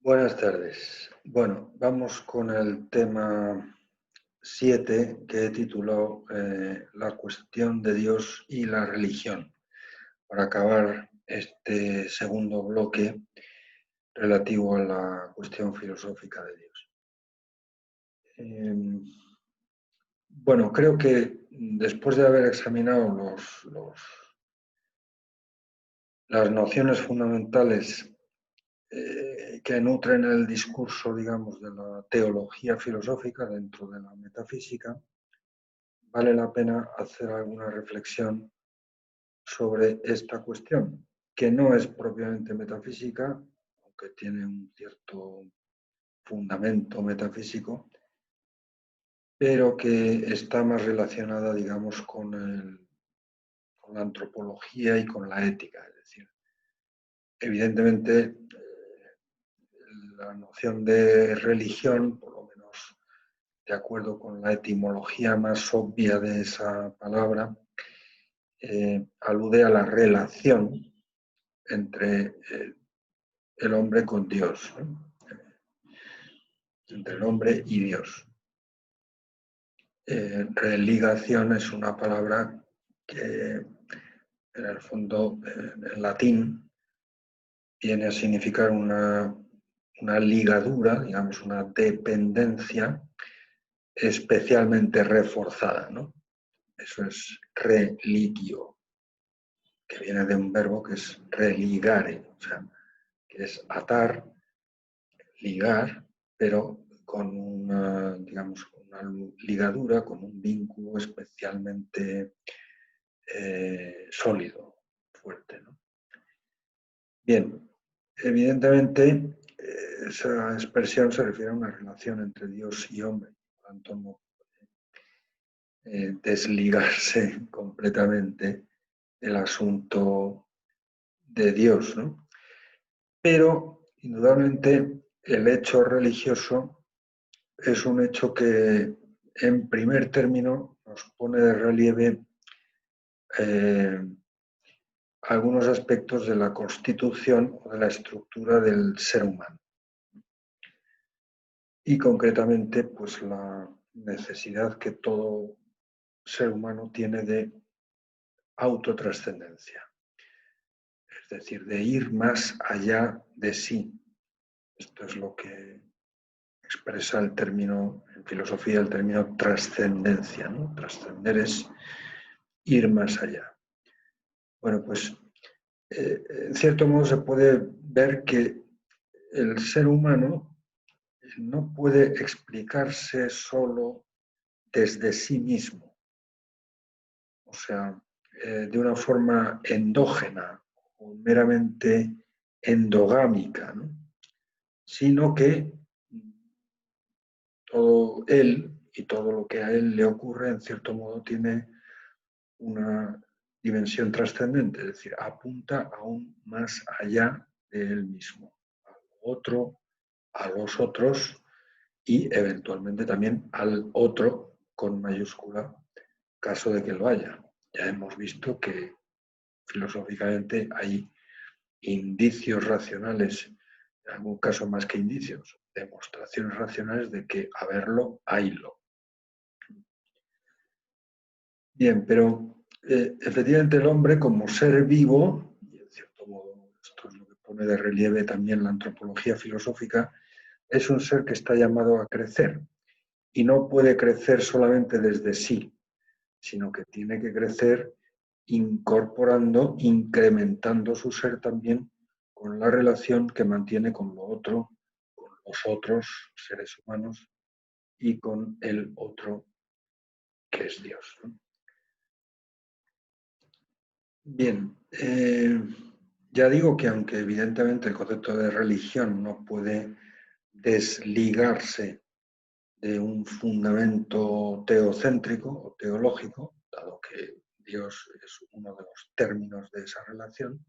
Buenas tardes. Bueno, vamos con el tema 7 que he titulado La cuestión de Dios y la religión, para acabar este segundo bloque relativo a la cuestión filosófica de Dios. Bueno, creo que después de haber examinado las nociones fundamentales que nutren el discurso, digamos, de la teología filosófica dentro de la metafísica, vale la pena hacer alguna reflexión sobre esta cuestión, que no es propiamente metafísica, aunque tiene un cierto fundamento metafísico, pero que está más relacionada, digamos, con la antropología y con la ética. Es decir, evidentemente, la noción de religión, por lo menos de acuerdo con la etimología más obvia de esa palabra, alude a la relación entre el hombre con Dios, ¿no? Entre el hombre y Dios. Religación es una palabra que en el fondo en latín viene a significar una ligadura, digamos una dependencia especialmente reforzada, ¿no? Eso es religio, que viene de un verbo que es religare, o sea, que es atar, ligar, pero con una, digamos, una ligadura, con un vínculo especialmente sólido, fuerte, ¿no? Bien, evidentemente esa expresión se refiere a una relación entre Dios y hombre, por lo tanto no puede desligarse completamente el asunto de Dios, ¿no? Pero, indudablemente, el hecho religioso es un hecho que, en primer término, nos pone de relieve algunos aspectos de la constitución o de la estructura del ser humano. Y concretamente, pues la necesidad que todo ser humano tiene de autotrascendencia, es decir, de ir más allá de sí. Esto es lo que expresa el término, en filosofía, el término trascendencia, ¿no? Trascender es ir más allá. Bueno, pues en cierto modo se puede ver que el ser humano no puede explicarse solo desde sí mismo, o sea, de una forma endógena o meramente endogámica, ¿no? Sino que todo él y todo lo que a él le ocurre, en cierto modo, tiene una dimensión trascendente, es decir, apunta aún más allá de él mismo, al otro, a los otros y eventualmente también al otro con mayúscula, caso de que lo haya. Ya hemos visto que filosóficamente hay indicios racionales, en algún caso más que indicios, demostraciones racionales de que haberlo, haylo. Bien, pero efectivamente el hombre como ser vivo, y en cierto modo esto es lo que pone de relieve también la antropología filosófica, es un ser que está llamado a crecer y no puede crecer solamente desde sí, sino que tiene que crecer incorporando, incrementando su ser también con la relación que mantiene con lo otro, con los otros seres humanos y con el otro que es Dios, ¿no? Bien, ya digo que aunque evidentemente el concepto de religión no puede desligarse de un fundamento teocéntrico o teológico, dado que Dios es uno de los términos de esa relación,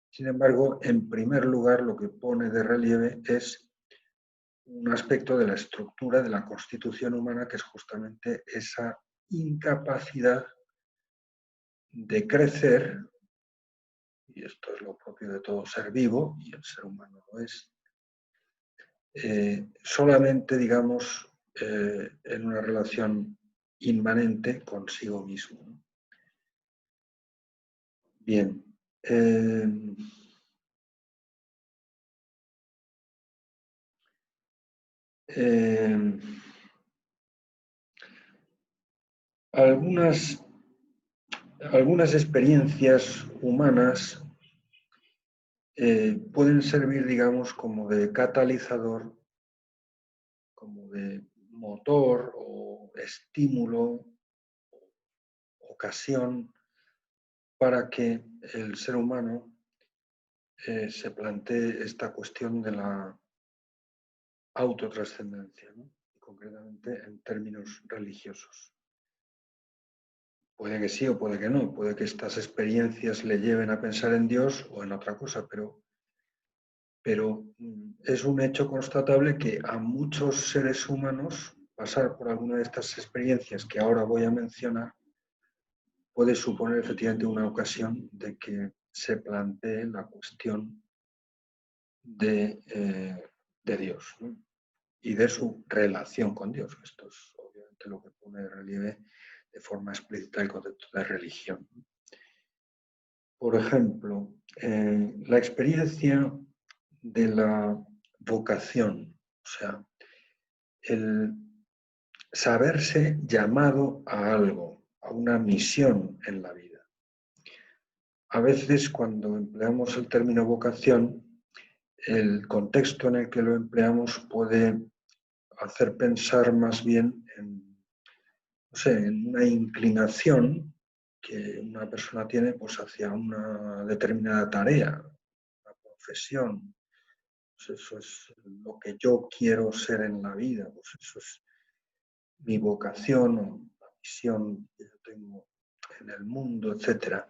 sin embargo, en primer lugar lo que pone de relieve es un aspecto de la estructura de la constitución humana, que es justamente esa incapacidad de crecer, y esto es lo propio de todo ser vivo, y el ser humano lo es, solamente, digamos, en una relación inmanente consigo mismo, ¿no? Bien. Algunas experiencias humanas pueden servir, digamos, como de catalizador, como de motor o estímulo, ocasión, para que el ser humano se plantee esta cuestión de la autotrascendencia, ¿no? Y concretamente en términos religiosos. Puede que sí o puede que no, puede que estas experiencias le lleven a pensar en Dios o en otra cosa, pero es un hecho constatable que a muchos seres humanos pasar por alguna de estas experiencias que ahora voy a mencionar puede suponer efectivamente una ocasión de que se plantee la cuestión de Dios, ¿no? Y de su relación con Dios. Esto es obviamente lo que pone de relieve de forma explícita el concepto de religión. Por ejemplo, la experiencia de la vocación, o sea, el saberse llamado a algo, a una misión en la vida. A veces cuando empleamos el término vocación, el contexto en el que lo empleamos puede hacer pensar más bien en, no sé, en una inclinación que una persona tiene pues, hacia una determinada tarea, una profesión. Pues eso es lo que yo quiero ser en la vida, pues eso es mi vocación o la misión que yo tengo en el mundo, etc.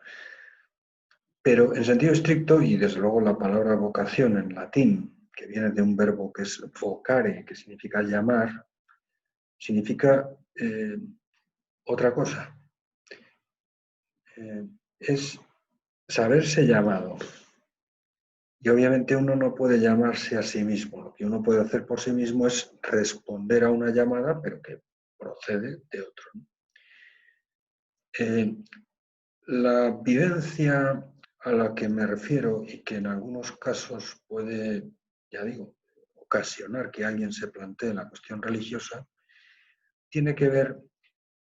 Pero en sentido estricto, y desde luego la palabra vocación en latín, que viene de un verbo que es vocare, que significa llamar, significa otra cosa. Es saberse llamado. Y obviamente uno no puede llamarse a sí mismo. Lo que uno puede hacer por sí mismo es responder a una llamada, pero que procede de otro. La vivencia a la que me refiero y que en algunos casos puede, ya digo, ocasionar que alguien se plantee la cuestión religiosa, tiene que ver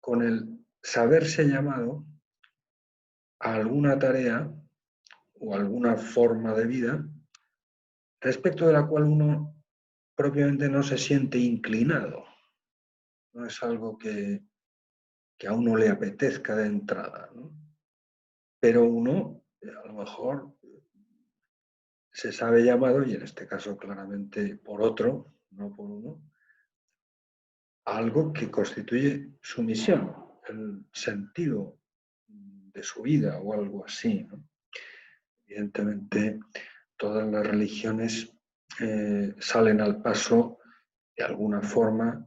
con el saberse llamado a alguna tarea o alguna forma de vida respecto de la cual uno propiamente no se siente inclinado. No es algo que a uno le apetezca de entrada, ¿no? Pero uno, a lo mejor, se sabe llamado, y en este caso claramente por otro, no por uno, a algo que constituye su misión, el sentido de su vida o algo así, ¿no? Evidentemente, todas las religiones salen al paso de alguna forma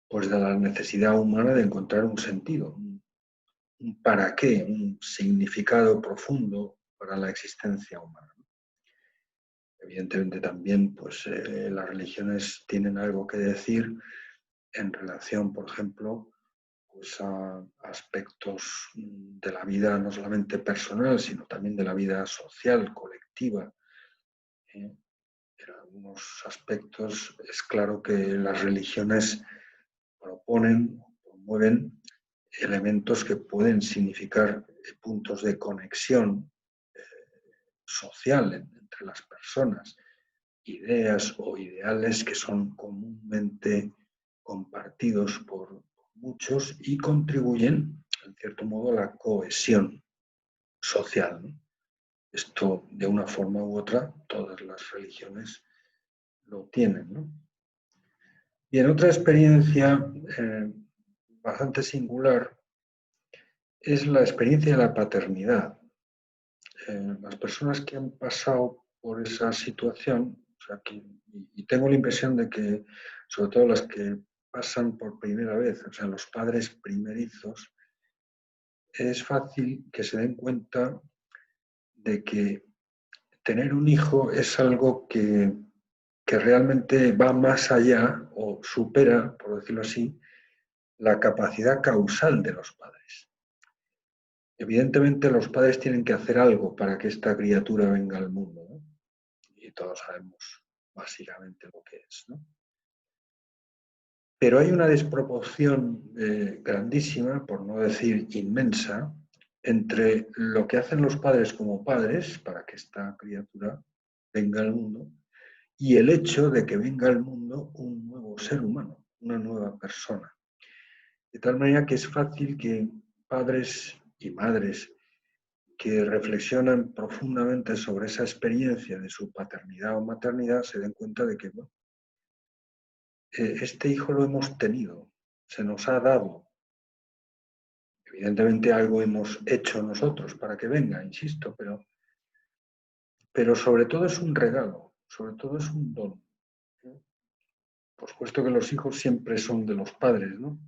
pues de la necesidad humana de encontrar un sentido, un para qué, un significado profundo para la existencia humana. Evidentemente también pues, las religiones tienen algo que decir en relación, por ejemplo, pues a aspectos de la vida no solamente personal, sino también de la vida social, colectiva. En algunos aspectos es claro que las religiones proponen, promueven elementos que pueden significar puntos de conexión social entre las personas, ideas o ideales que son comúnmente compartidos por muchos y contribuyen, en cierto modo, a la cohesión social, ¿no? Esto, de una forma u otra, todas las religiones lo tienen, ¿no? Y en otra experiencia bastante singular es la experiencia de la paternidad. Las personas que han pasado por esa situación, o sea, y tengo la impresión de que, sobre todo las que pasan por primera vez, o sea, los padres primerizos, es fácil que se den cuenta de que tener un hijo es algo que que realmente va más allá o supera, por decirlo así, la capacidad causal de los padres. Evidentemente los padres tienen que hacer algo para que esta criatura venga al mundo, ¿no? Y todos sabemos básicamente lo que es, ¿no? Pero hay una desproporción grandísima, por no decir inmensa, entre lo que hacen los padres como padres para que esta criatura venga al mundo y el hecho de que venga al mundo un nuevo ser humano, una nueva persona. De tal manera que es fácil que padres y madres que reflexionan profundamente sobre esa experiencia de su paternidad o maternidad se den cuenta de que bueno, este hijo lo hemos tenido, se nos ha dado. Evidentemente algo hemos hecho nosotros para que venga, insisto, pero sobre todo es un regalo, sobre todo es un don. Por supuesto que los hijos siempre son de los padres, ¿no?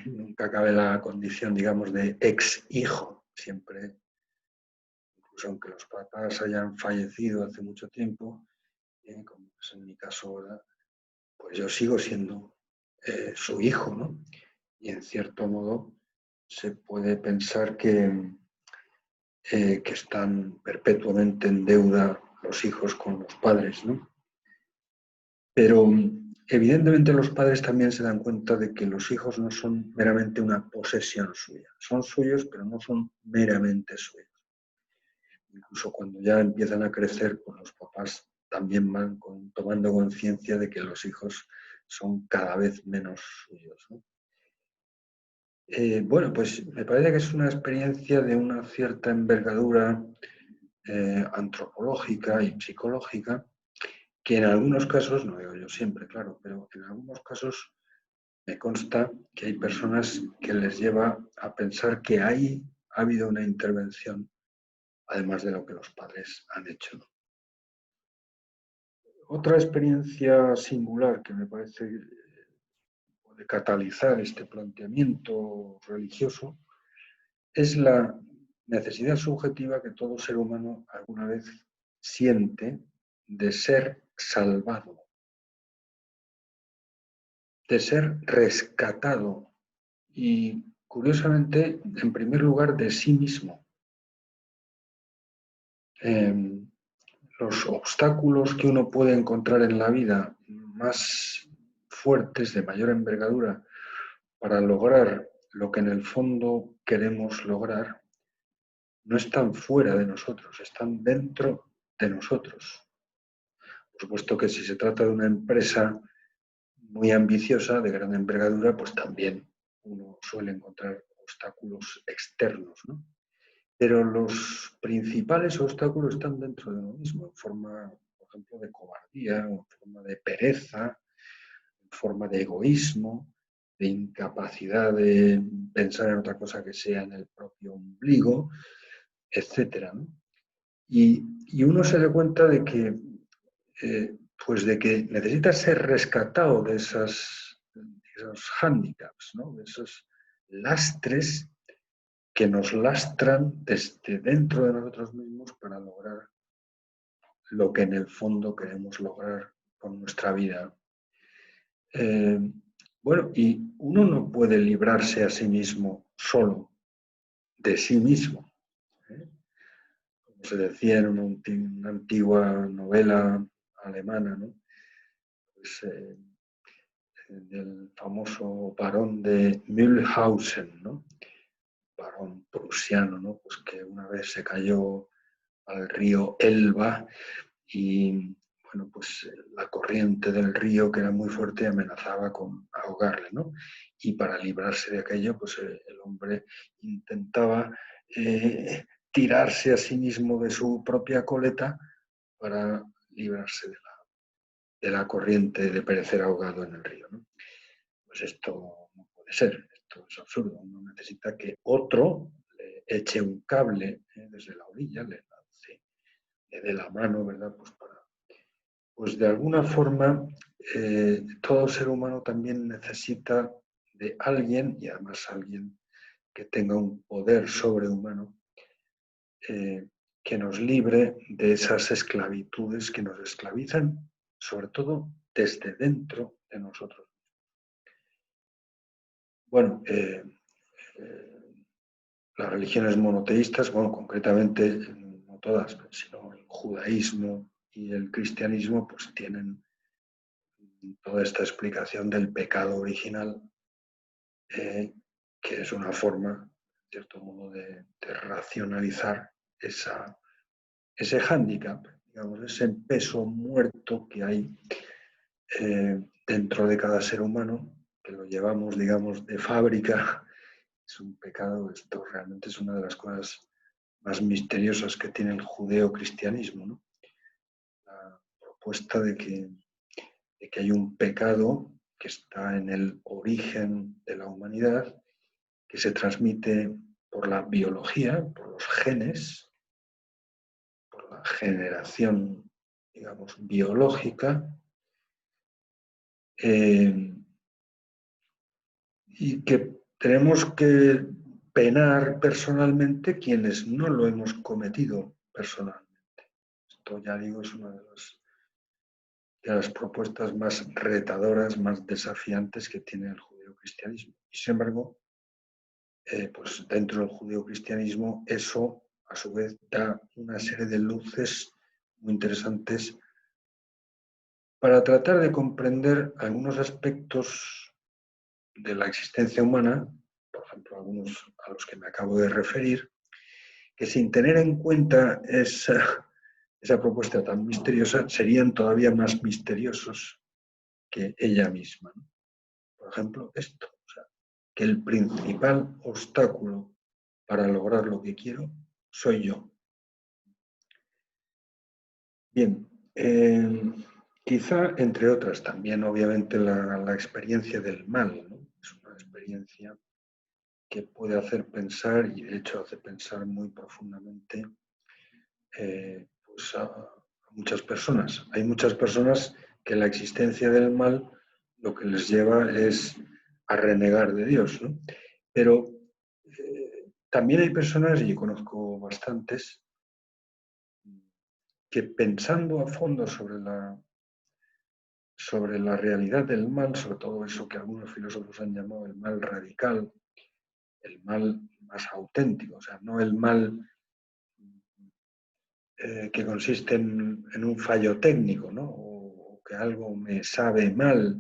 Nunca cabe la condición, digamos, de ex-hijo. Siempre, incluso aunque los papás hayan fallecido hace mucho tiempo, como es en mi caso ahora, pues yo sigo siendo su hijo, ¿no? Y en cierto modo se puede pensar que están perpetuamente en deuda los hijos con los padres, ¿no? Pero evidentemente los padres también se dan cuenta de que los hijos no son meramente una posesión suya. Son suyos, pero no son meramente suyos. Incluso cuando ya empiezan a crecer, pues los papás también van tomando conciencia de que los hijos son cada vez menos suyos, ¿no? Bueno, pues me parece que es una experiencia de una cierta envergadura antropológica y psicológica que en algunos casos, no digo yo siempre, claro, pero en algunos casos me consta que hay personas que les lleva a pensar que ahí ha habido una intervención, además de lo que los padres han hecho. Otra experiencia singular que me parece puede catalizar este planteamiento religioso es la necesidad subjetiva que todo ser humano alguna vez siente de ser salvado, de ser rescatado y, curiosamente, en primer lugar, de sí mismo. Los obstáculos que uno puede encontrar en la vida más fuertes, de mayor envergadura, para lograr lo que en el fondo queremos lograr, no están fuera de nosotros, están dentro de nosotros. Por supuesto que si se trata de una empresa muy ambiciosa, de gran envergadura, pues también uno suele encontrar obstáculos externos, ¿no? Pero los principales obstáculos están dentro de uno mismo, en forma, por ejemplo, de cobardía, en forma de pereza, en forma de egoísmo, de incapacidad de pensar en otra cosa que sea en el propio ombligo, etcétera, ¿no? Y uno se da cuenta de que, pues de que necesita ser rescatado de esos hándicaps, ¿no? De esos lastres que nos lastran desde dentro de nosotros mismos para lograr lo que en el fondo queremos lograr con nuestra vida. Bueno, y uno no puede librarse a sí mismo solo de sí mismo, ¿eh? Como se decía en una antigua novela alemana, ¿no? Pues, del famoso barón de Mühlhausen, ¿no? Barón prusiano, ¿no? Pues que una vez se cayó al río Elba y bueno, pues la corriente del río, que era muy fuerte, amenazaba con ahogarle, ¿no? Y para librarse de aquello, pues el hombre intentaba tirarse a sí mismo de su propia coleta para librarse de la corriente, de perecer ahogado en el río, ¿no? Pues esto no puede ser, esto es absurdo. Uno necesita que otro le eche un cable desde la orilla, le lance, le dé la mano, ¿verdad? Pues de alguna forma todo ser humano también necesita de alguien, y además alguien que tenga un poder sobrehumano, que nos libre de esas esclavitudes que nos esclavizan, sobre todo desde dentro de nosotros. Bueno, las religiones monoteístas, bueno, concretamente, no todas, sino el judaísmo y el cristianismo, pues tienen toda esta explicación del pecado original, que es una forma, en cierto modo, de racionalizar ese hándicap, digamos, ese peso muerto que hay dentro de cada ser humano, que lo llevamos, digamos, de fábrica. Es un pecado. Esto realmente es una de las cosas más misteriosas que tiene el judeocristianismo, ¿no? La propuesta de que hay un pecado que está en el origen de la humanidad, que se transmite por la biología, por los genes, por la generación, digamos, biológica, y que tenemos que penar personalmente quienes no lo hemos cometido personalmente. Esto, ya digo, es una de las propuestas más retadoras, más desafiantes que tiene el judeocristianismo. Y sin embargo, pues dentro del judeocristianismo eso a su vez da una serie de luces muy interesantes para tratar de comprender algunos aspectos de la existencia humana, por ejemplo, algunos a los que me acabo de referir, que sin tener en cuenta esa propuesta tan misteriosa serían todavía más misteriosos que ella misma, ¿no? Por ejemplo, esto, o sea, que el principal obstáculo para lograr lo que quiero soy yo. Bien, quizá entre otras también, obviamente, la experiencia del mal, ¿no? Es una experiencia que puede hacer pensar, y de hecho hace pensar muy profundamente, pues a muchas personas. Hay muchas personas que la existencia del mal lo que les lleva es a renegar de Dios, ¿no? Pero también hay personas, y yo conozco bastantes, que pensando a fondo sobre la realidad del mal, sobre todo eso que algunos filósofos han llamado el mal radical, el mal más auténtico, o sea, no el mal que consiste en un fallo técnico, ¿no? O que algo me sabe mal,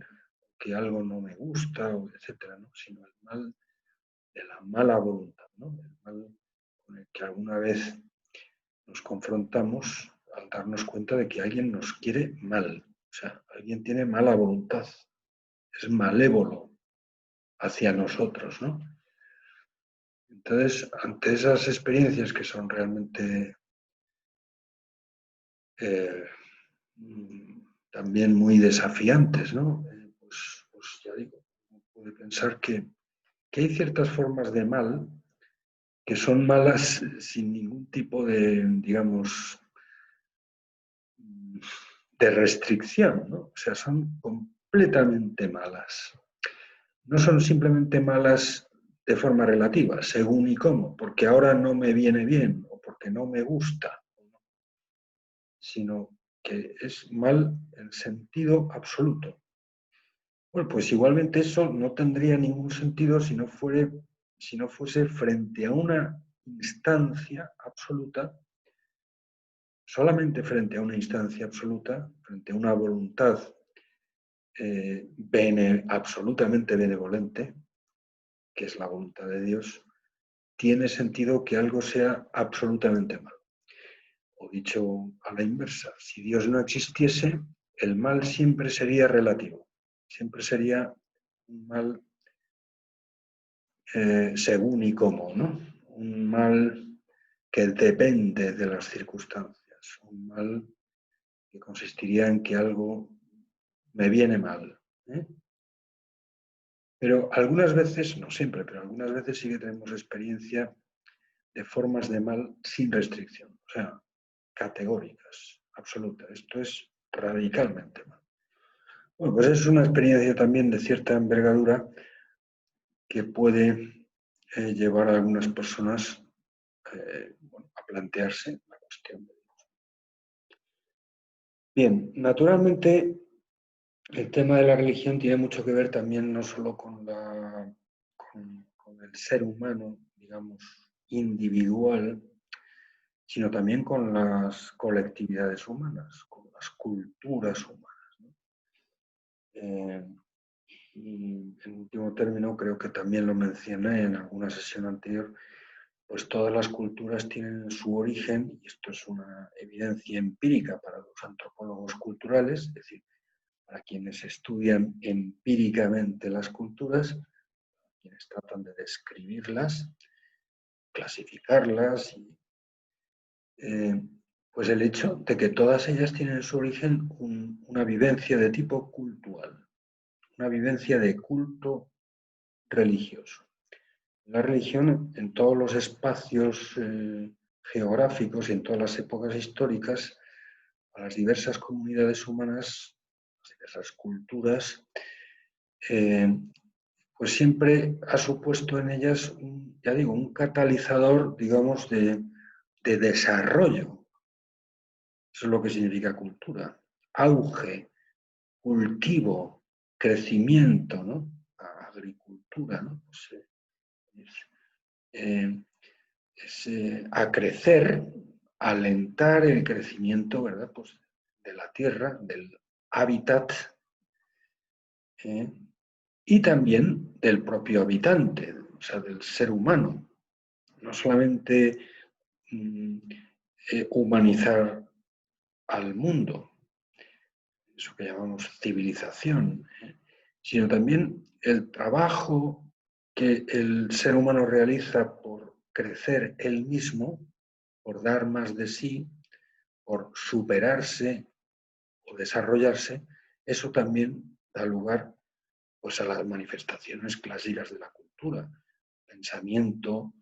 que algo no me gusta, etcétera, ¿no? Sino el mal de la mala voluntad, ¿no? El mal con el que alguna vez nos confrontamos al darnos cuenta de que alguien nos quiere mal, o sea, alguien tiene mala voluntad, es malévolo hacia nosotros, ¿no? Entonces, ante esas experiencias que son realmente también muy desafiantes, ¿no? Pues ya digo, uno puede pensar que hay ciertas formas de mal que son malas sin ningún tipo de, digamos, de restricción, ¿no? O sea, son completamente malas. No son simplemente malas de forma relativa, según y cómo, porque ahora no me viene bien o porque no me gusta, sino que es mal en sentido absoluto. Bueno, pues igualmente eso no tendría ningún sentido si no fuese frente a una instancia absoluta, solamente frente a una instancia absoluta, frente a una voluntad absolutamente benevolente, que es la voluntad de Dios, tiene sentido que algo sea absolutamente malo. O dicho a la inversa, si Dios no existiese, el mal siempre sería relativo, siempre sería un mal según y cómo, ¿no? Un mal que depende de las circunstancias, un mal que consistiría en que algo me viene mal, ¿eh? Pero algunas veces, no siempre, pero algunas veces sí que tenemos experiencia de formas de mal sin restricción, o sea, categóricas, absolutas. Esto es radicalmente mal. Bueno, pues es una experiencia también de cierta envergadura que puede llevar a algunas personas a plantearse la cuestión de Dios. Bien, naturalmente el tema de la religión tiene mucho que ver también no solo con el ser humano, digamos, individual, sino también con las colectividades humanas, con las culturas humanas, ¿no? Y en último término, creo que también lo mencioné en alguna sesión anterior, pues todas las culturas tienen su origen, y esto es una evidencia empírica para los antropólogos culturales, es decir, para quienes estudian empíricamente las culturas, quienes tratan de describirlas, clasificarlas, pues el hecho de que todas ellas tienen en su origen una vivencia de tipo cultural, una vivencia de culto religioso. La religión en todos los espacios geográficos y en todas las épocas históricas, a las diversas comunidades humanas, las diversas culturas, pues siempre ha supuesto en ellas, ya digo, un catalizador, digamos, de desarrollo. Eso es lo que significa cultura. Auge, cultivo, crecimiento, ¿no? Agricultura, ¿no? Pues, acrecer, alentar el crecimiento, ¿verdad? Pues, de la tierra, del hábitat, y también del propio habitante, o sea, del ser humano. No solamente humanizar al mundo, eso que llamamos civilización, sino también el trabajo que el ser humano realiza por crecer él mismo, por dar más de sí, por superarse o desarrollarse, eso también da lugar, pues, a las manifestaciones clásicas de la cultura, el pensamiento,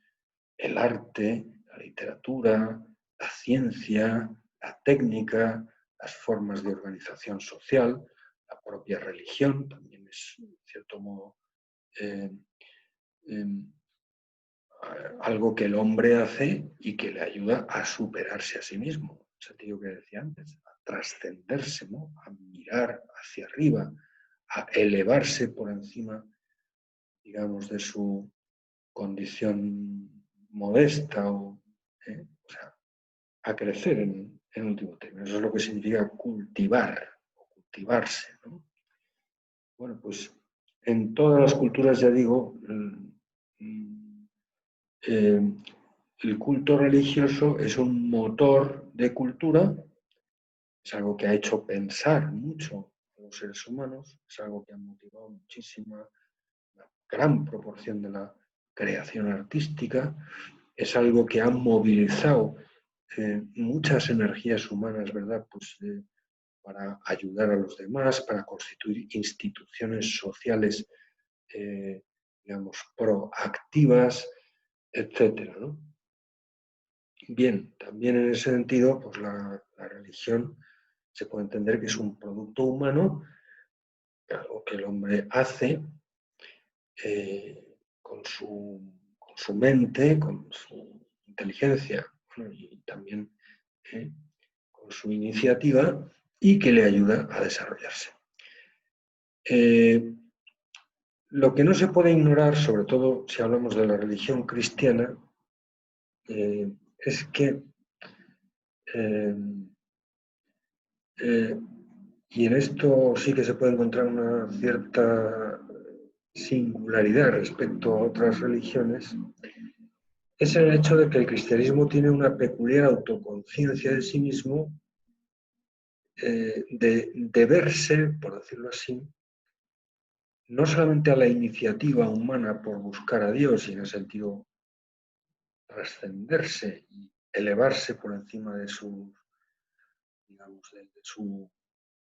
el arte, la literatura, la ciencia, la técnica, las formas de organización social, la propia religión, también es, en cierto modo, eh, eh, algo que el hombre hace y que le ayuda a superarse a sí mismo, en el sentido que decía antes, a trascenderse, ¿no? A mirar hacia arriba, a elevarse por encima, digamos, de su condición modesta o sea, a crecer en último término. Eso es lo que significa cultivar o cultivarse, ¿no? Bueno, pues en todas las culturas, ya digo, el culto religioso es un motor de cultura, es algo que ha hecho pensar mucho a los seres humanos, es algo que ha motivado muchísima, una gran proporción de la creación artística, es algo que ha movilizado muchas energías humanas, ¿verdad? Pues para ayudar a los demás, para constituir instituciones sociales, digamos, proactivas, etcétera, ¿no? Bien, también en ese sentido, pues la religión se puede entender que es un producto humano, algo que el hombre hace con su mente, con su inteligencia, bueno, y también con su iniciativa, y que le ayuda a desarrollarse. Lo que no se puede ignorar, sobre todo si hablamos de la religión cristiana, es que, y en esto sí que se puede encontrar una cierta singularidad respecto a otras religiones, es el hecho de que el cristianismo tiene una peculiar autoconciencia de sí mismo, de verse, por decirlo así, no solamente a la iniciativa humana por buscar a Dios y en el sentido trascenderse y elevarse por encima de su, digamos, de su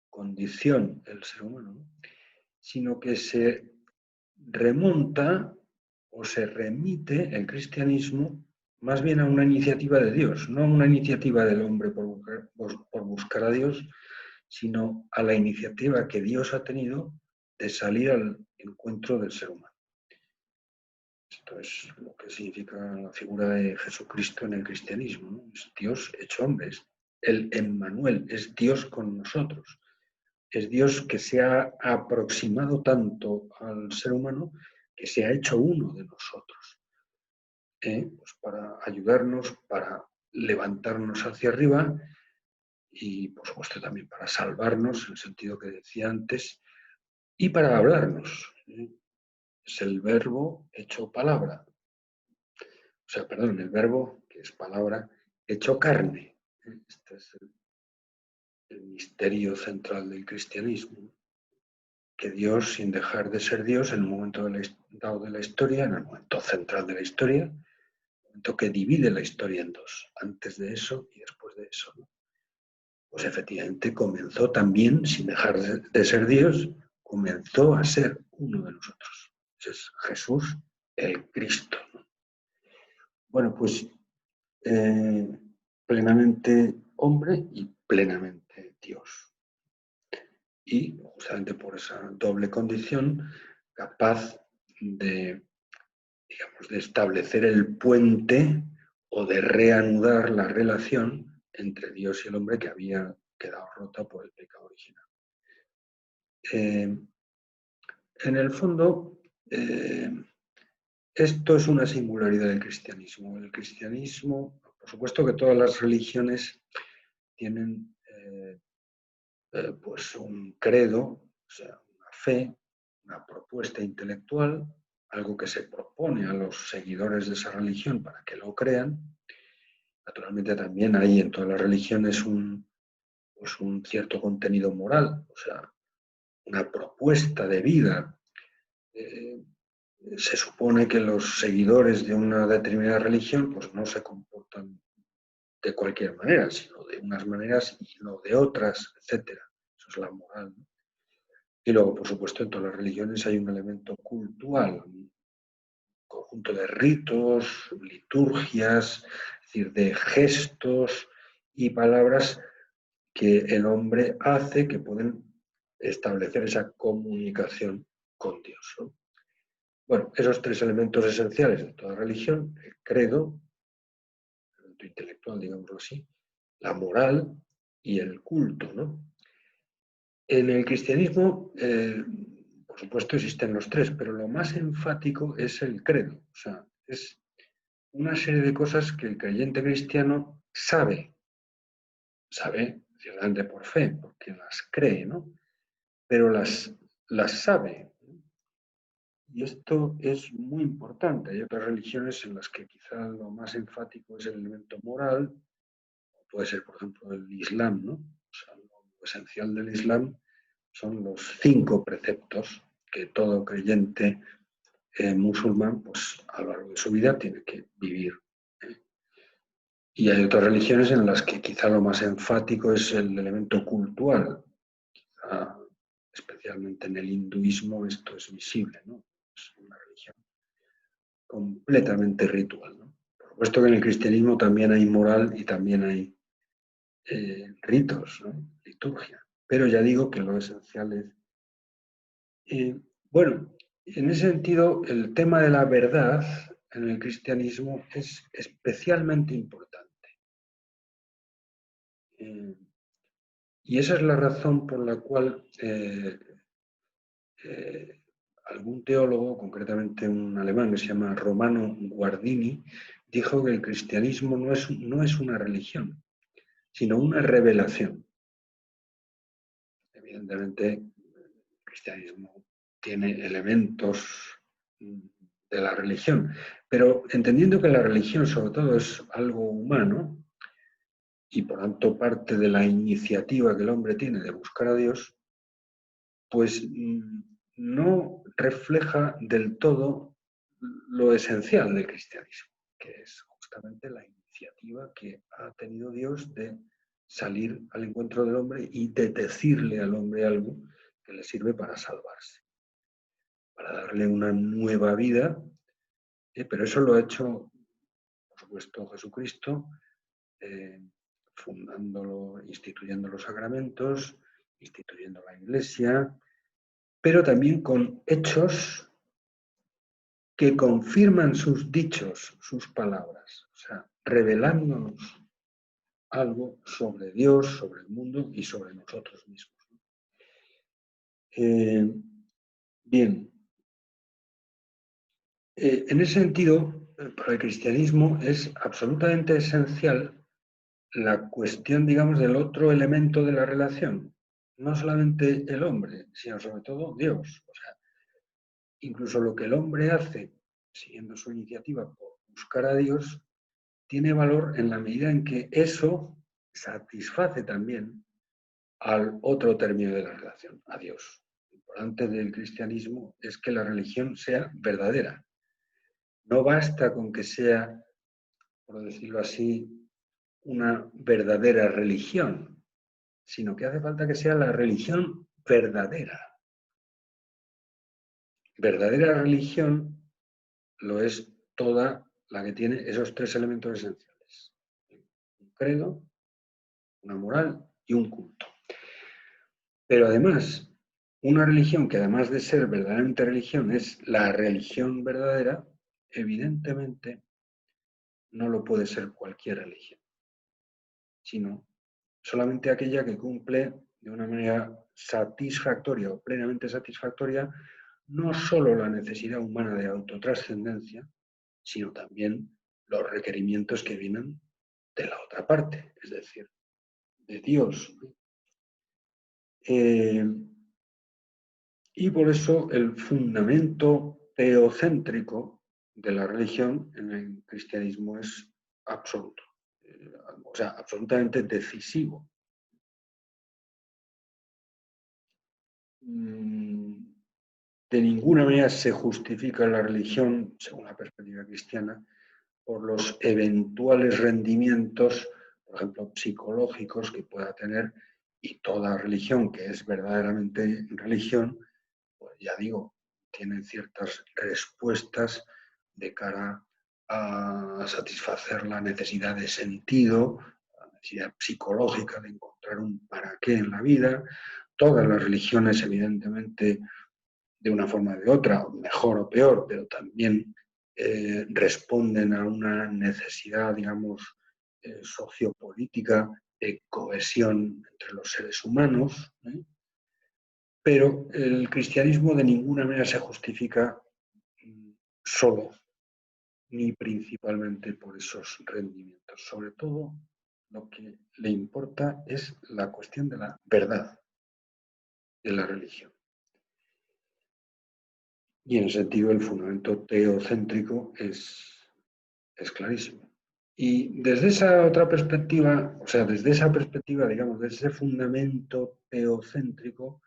condición, el ser humano, ¿no? Sino que se remonta o se remite el cristianismo más bien a una iniciativa de Dios, no a una iniciativa del hombre por buscar a Dios, sino a la iniciativa que Dios ha tenido de salir al encuentro del ser humano. Esto es lo que significa la figura de Jesucristo en el cristianismo, ¿no? Es Dios hecho hombre, es el Emmanuel, es Dios con nosotros. Es Dios que se ha aproximado tanto al ser humano que se ha hecho uno de nosotros, pues para ayudarnos, para levantarnos hacia arriba y, por supuesto, también para salvarnos, en el sentido que decía antes, y para hablarnos. Es el verbo hecho palabra. O sea, perdón, el verbo, que es palabra, hecho carne. Este es el misterio central del cristianismo. Que Dios, sin dejar de ser Dios, en un momento dado de la historia, en el momento central de la historia, el momento que divide la historia en dos, antes de eso y después de eso, ¿no? Pues efectivamente comenzó también, sin dejar de ser Dios, comenzó a ser uno de nosotros. Ese es Jesús, el Cristo, ¿no? Bueno, pues plenamente hombre y plenamente Dios. Y justamente por esa doble condición, capaz de, digamos, de establecer el puente o de reanudar la relación entre Dios y el hombre que había quedado rota por el pecado original. En el fondo, esto es una singularidad del cristianismo. El cristianismo, por supuesto que todas las religiones tienen pues un credo, o sea, una fe, una propuesta intelectual, algo que se propone a los seguidores de esa religión para que lo crean. Naturalmente también hay en todas las religiones pues un cierto contenido moral, o sea, una propuesta de vida. Se supone que los seguidores de una determinada religión pues no se comportan de cualquier manera, sino de unas maneras y no de otras, etcétera. Eso es la moral, ¿no? Y luego, por supuesto, en todas las religiones hay un elemento cultural, un conjunto de ritos, liturgias, es decir, de gestos y palabras que el hombre hace que pueden establecer esa comunicación con Dios, ¿no? Bueno, esos tres elementos esenciales de toda religión, el credo, el elemento intelectual, digámoslo así, la moral y el culto, ¿no? En el cristianismo, por supuesto, existen los tres, pero lo más enfático es el credo. O sea, es una serie de cosas que el creyente cristiano sabe ciertamente por fe, porque las cree, ¿no? Pero las sabe. Y esto es muy importante. Hay otras religiones en las que quizá lo más enfático es el elemento moral, puede ser, por ejemplo, el Islam, ¿no? O sea, lo esencial del Islam son los 5 preceptos que todo creyente musulmán, pues a lo largo de su vida tiene que vivir. Y hay otras religiones en las que quizá lo más enfático es el elemento cultural. Especialmente en el hinduismo esto es visible, ¿no? Es una religión completamente ritual, ¿no? Por supuesto que en el cristianismo también hay moral y también hay ritos, ¿no? Liturgia. Pero ya digo que lo esencial es... bueno, en ese sentido, el tema de la verdad en el cristianismo es especialmente importante. Y esa es la razón por la cual algún teólogo, concretamente un alemán que se llama Romano Guardini, dijo que el cristianismo no es una religión, sino una revelación. Evidentemente, el cristianismo tiene elementos de la religión, pero entendiendo que la religión sobre todo es algo humano y por tanto parte de la iniciativa que el hombre tiene de buscar a Dios, pues no refleja del todo lo esencial del cristianismo, que es justamente la iniciativa que ha tenido Dios de salir al encuentro del hombre y de decirle al hombre algo que le sirve para salvarse, para darle una nueva vida, pero eso lo ha hecho, por supuesto, Jesucristo, fundándolo, instituyendo los sacramentos, instituyendo la Iglesia, pero también con hechos que confirman sus dichos, sus palabras, o sea, revelándonos algo sobre Dios, sobre el mundo y sobre nosotros mismos. Bien, en ese sentido, para el cristianismo es absolutamente esencial la cuestión, digamos, del otro elemento de la relación. No solamente el hombre, sino sobre todo Dios. O sea, incluso lo que el hombre hace, siguiendo su iniciativa por buscar a Dios, tiene valor en la medida en que eso satisface también al otro término de la relación, a Dios. Lo importante del cristianismo es que la religión sea verdadera. No basta con que sea, por decirlo así, una verdadera religión, sino que hace falta que sea la religión verdadera. Verdadera religión lo es toda la que tiene esos tres elementos esenciales: un credo, una moral y un culto. Pero además, una religión que además de ser verdaderamente religión es la religión verdadera, evidentemente no lo puede ser cualquier religión, sino solamente aquella que cumple de una manera satisfactoria o plenamente satisfactoria no solo la necesidad humana de autotrascendencia, sino también los requerimientos que vienen de la otra parte, es decir, de Dios. Y por eso el fundamento teocéntrico de la religión en el cristianismo es absoluto, o sea, absolutamente decisivo. De ninguna manera se justifica la religión, según la perspectiva cristiana, por los eventuales rendimientos, por ejemplo, psicológicos que pueda tener, y toda religión que es verdaderamente religión, pues ya digo, tiene ciertas respuestas de cara a satisfacer la necesidad de sentido, la necesidad psicológica de encontrar un para qué en la vida. Todas las religiones, evidentemente, de una forma o de otra, mejor o peor, pero también responden a una necesidad, digamos, sociopolítica de cohesión entre los seres humanos, pero el cristianismo de ninguna manera se justifica solo ni principalmente por esos rendimientos. Sobre todo, lo que le importa es la cuestión de la verdad de la religión. Y en ese sentido el fundamento teocéntrico es clarísimo. Y desde esa otra perspectiva, o sea, desde esa perspectiva, digamos, desde ese fundamento teocéntrico,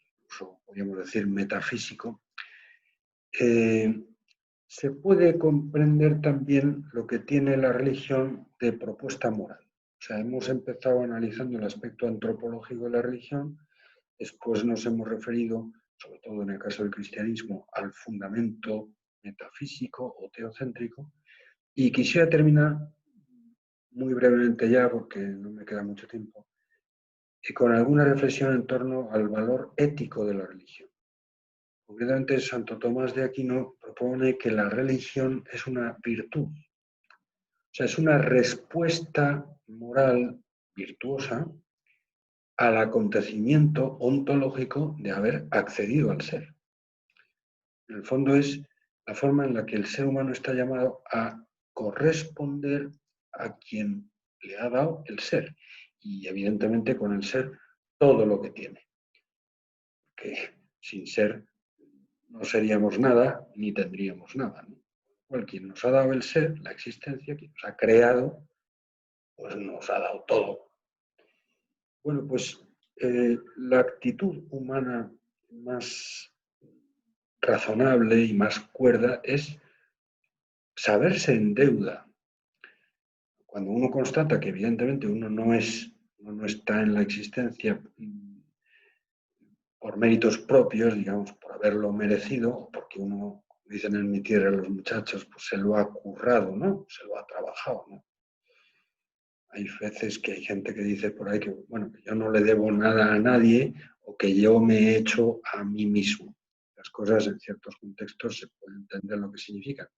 incluso podríamos decir metafísico, se puede comprender también lo que tiene la religión de propuesta moral. O sea, hemos empezado analizando el aspecto antropológico de la religión, después nos hemos referido, sobre todo en el caso del cristianismo, al fundamento metafísico o teocéntrico, y quisiera terminar muy brevemente ya, porque no me queda mucho tiempo, y con alguna reflexión en torno al valor ético de la religión. Concretamente, Santo Tomás de Aquino propone que la religión es una virtud, o sea, es una respuesta moral virtuosa al acontecimiento ontológico de haber accedido al ser. En el fondo es la forma en la que el ser humano está llamado a corresponder a quien le ha dado el ser, y evidentemente con el ser todo lo que tiene, que sin ser no seríamos nada ni tendríamos nada, ¿no? Quien nos ha dado el ser, la existencia, quien nos ha creado, pues nos ha dado todo. Bueno, pues la actitud humana más razonable y más cuerda es saberse en deuda. Cuando uno constata que evidentemente uno no está en la existencia por méritos propios, digamos, por haberlo merecido, o porque uno, dicen en mi tierra los muchachos, pues se lo ha currado, ¿no? Se lo ha trabajado, ¿no? Hay veces que hay gente que dice por ahí que, bueno, que yo no le debo nada a nadie o que yo me he hecho a mí mismo. las cosas en ciertos contextos se puede entender lo que significan,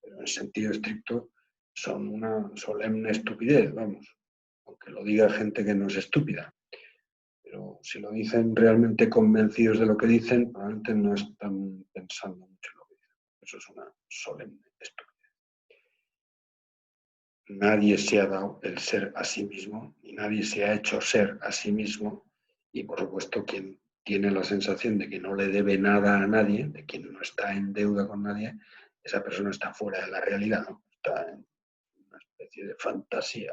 pero en sentido estricto son una solemne estupidez, vamos, aunque lo diga gente que no es estúpida. Pero si lo dicen realmente convencidos de lo que dicen, probablemente no están pensando mucho en lo que dicen. Eso es una solemne estupidez. Nadie se ha dado el ser a sí mismo, y nadie se ha hecho ser a sí mismo, y por supuesto quien tiene la sensación de que no le debe nada a nadie, de quien no está en deuda con nadie, esa persona está fuera de la realidad, ¿no? Está en una especie de fantasía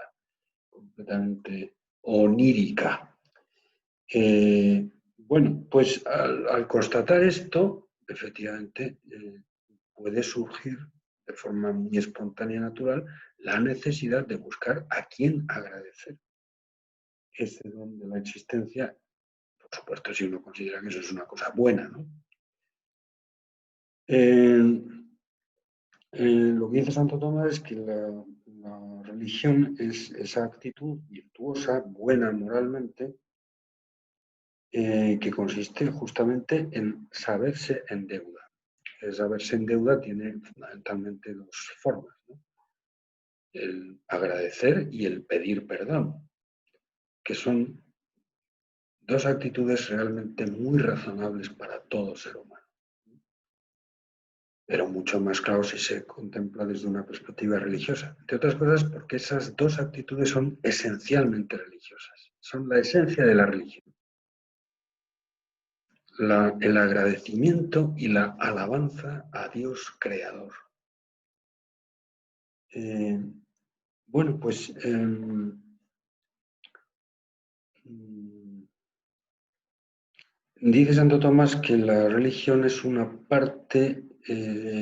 completamente onírica. Bueno, pues al constatar esto, efectivamente, puede surgir de forma muy espontánea y natural la necesidad de buscar a quién agradecer ese don de la existencia, por supuesto, si uno considera que eso es una cosa buena, ¿no? Lo que dice Santo Tomás es que la religión es esa actitud virtuosa, buena moralmente, que consiste justamente en saberse en deuda. El saberse en deuda tiene fundamentalmente dos formas, ¿no? El agradecer y el pedir perdón, que son dos actitudes realmente muy razonables para todo ser humano, pero mucho más claro si se contempla desde una perspectiva religiosa. Entre otras cosas porque esas dos actitudes son esencialmente religiosas, son la esencia de la religión. El agradecimiento y la alabanza a Dios creador. Bueno, pues dice Santo Tomás que la religión es una parte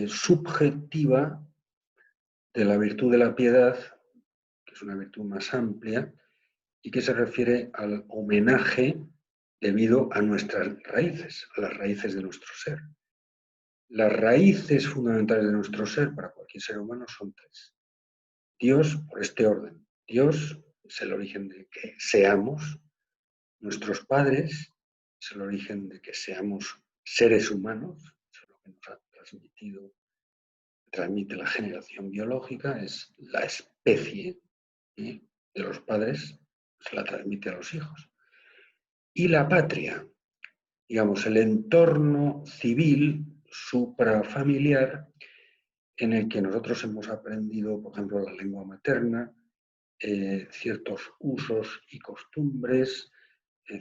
subjetiva de la virtud de la piedad, que es una virtud más amplia, y que se refiere al homenaje debido a nuestras raíces, a las raíces de nuestro ser. Las raíces fundamentales de nuestro ser para cualquier ser humano son tres. Dios, por este orden. Dios es el origen de que seamos. Nuestros padres es el origen de que seamos seres humanos. Eso es lo que nos ha transmite la generación biológica, es la especie de los padres, se la transmite a los hijos. Y la patria, digamos, el entorno civil suprafamiliar en el que nosotros hemos aprendido, por ejemplo, la lengua materna, ciertos usos y costumbres,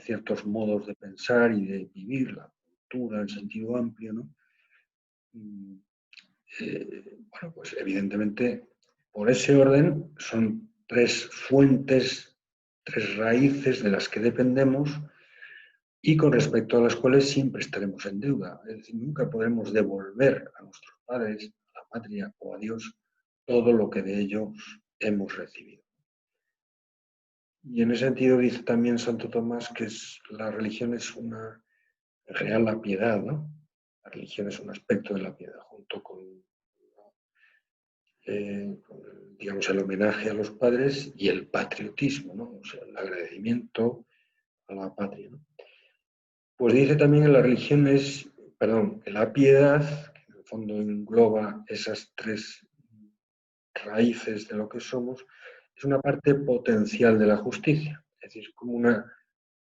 ciertos modos de pensar y de vivir, la cultura en sentido amplio, ¿no? Bueno, pues evidentemente por ese orden son tres fuentes, tres raíces de las que dependemos y con respecto a las cuales siempre estaremos en deuda. Es decir, nunca podremos devolver a nuestros padres, a la patria o a Dios todo lo que de ellos hemos recibido. Y en ese sentido dice también Santo Tomás que la religión es una, en general la piedad, ¿no? La religión es un aspecto de la piedad, junto con digamos, el homenaje a los padres y el patriotismo, ¿no? O sea, el agradecimiento a la patria, ¿no? Pues dice también que la religión es, perdón, que la piedad, que en el fondo engloba esas tres raíces de lo que somos, es una parte potencial de la justicia, es decir, como una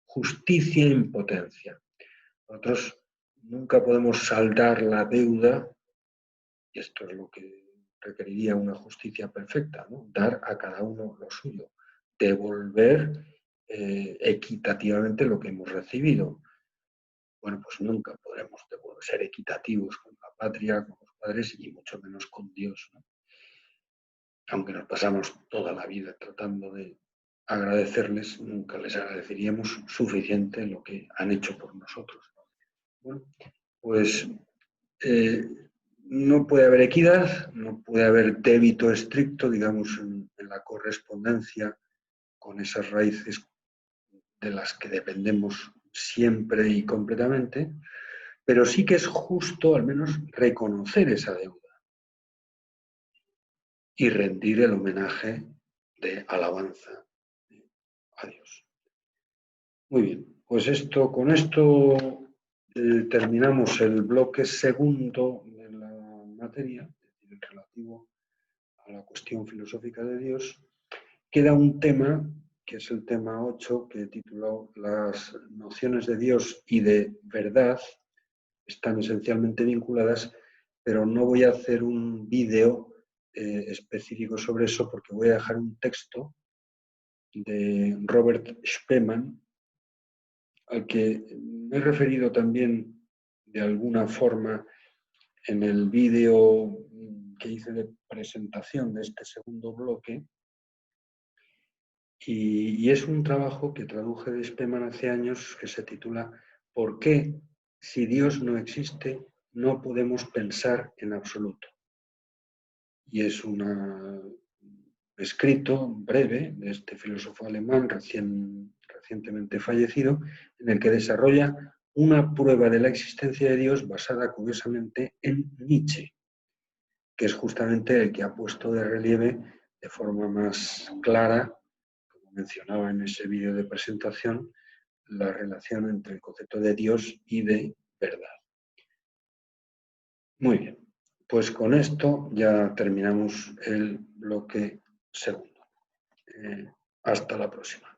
justicia en potencia. Nosotros nunca podemos saldar la deuda, y esto es lo que requeriría una justicia perfecta, ¿no? Dar a cada uno lo suyo, devolver equitativamente lo que hemos recibido. Bueno, pues nunca podremos ser equitativos con la patria, con los padres y mucho menos con Dios, ¿no? Aunque nos pasamos toda la vida tratando de agradecerles, nunca les agradeceríamos suficiente lo que han hecho por nosotros. Bueno, pues no puede haber equidad, no puede haber débito estricto, digamos, en la correspondencia con esas raíces de las que dependemos siempre y completamente, pero sí que es justo al menos reconocer esa deuda y rendir el homenaje de alabanza a Dios. Muy bien, pues con esto terminamos el bloque segundo de la materia, es decir, el relativo a la cuestión filosófica de Dios. Queda un tema, que es el tema 8, que he titulado Las nociones de Dios y de verdad están esencialmente vinculadas, pero no voy a hacer un vídeo específico sobre eso porque voy a dejar un texto de Robert Spemann, al que me he referido también de alguna forma en el vídeo que hice de presentación de este segundo bloque. Y es un trabajo que traduje de Spemann hace años que se titula ¿Por qué, si Dios no existe, no podemos pensar en absoluto? Y es un escrito breve de este filósofo alemán recientemente fallecido, en el que desarrolla una prueba de la existencia de Dios basada curiosamente en Nietzsche, que es justamente el que ha puesto de relieve de forma más clara, como mencionaba en ese vídeo de presentación, la relación entre el concepto de Dios y de verdad. Muy bien, pues con esto ya terminamos el bloque segundo. Hasta la próxima.